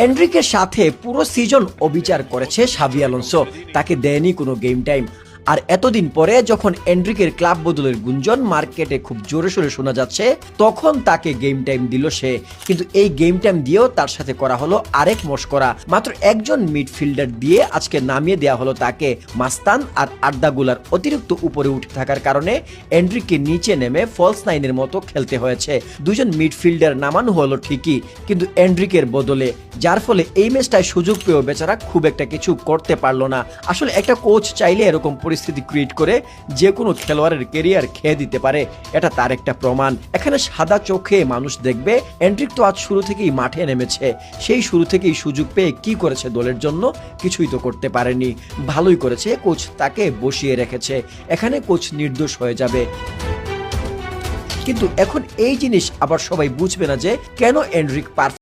এনরিকের সাথে পুরো সিজন অবিচার করেছে শাভি আলোনসো, তাকে দেয়নি কোনো গেম টাইম। আর এতদিন পরে যখন এনরিকের ক্লাব বদলের গুঞ্জন মার্কেটে খুব জোরে সোরে শোনা যাচ্ছে, তখন তাকে গেম টাইম দিল সে। কিন্তু এই গেম টাইম দিয়েও তার সাথে করা হলো আরেক মশকরা। মাত্র একজন মিডফিল্ডার দিয়ে আজকে নামিয়ে দেওয়া হলো তাকে। মাস্তান আর আড্ডাগুলার অতিরিক্ত উপরে উঠে থাকার কারণে এনরিককে নিচে নেমে ফলস নাইনের মতো খেলতে হয়েছে। দুজন মিডফিল্ডার নামানো হলো ঠিকই, কিন্তু এনরিকের বদলে, যার ফলে এই ম্যাচটায় সুযোগ পেয়েও বেচারা খুব একটা কিছু করতে পারলো না। আসলে একটা কোচ চাইলে এরকম পরিস্থিতি ক্রিয়েট করে যে কোনো খেলোয়াড়ের কেরিয়ার খেয়ে দিতে পারে, এটা তার একটা প্রমাণ। এখানে সাদা চোখে মানুষ দেখবে, এনরিক তো আজ শুরু থেকেই মাঠে নেমেছে, সেই শুরু থেকেই সুযোগ পেয়ে কি করেছে দলের জন্য? কিছুই তো করতে পারেনি। ভালোই করেছে কোচ তাকে বসিয়ে রেখেছে, এখানে কোচ নির্দোষ হয়ে যাবে। কিন্তু এখন এই জিনিস আবার সবাই বুঝবে না যে কেন এনরিক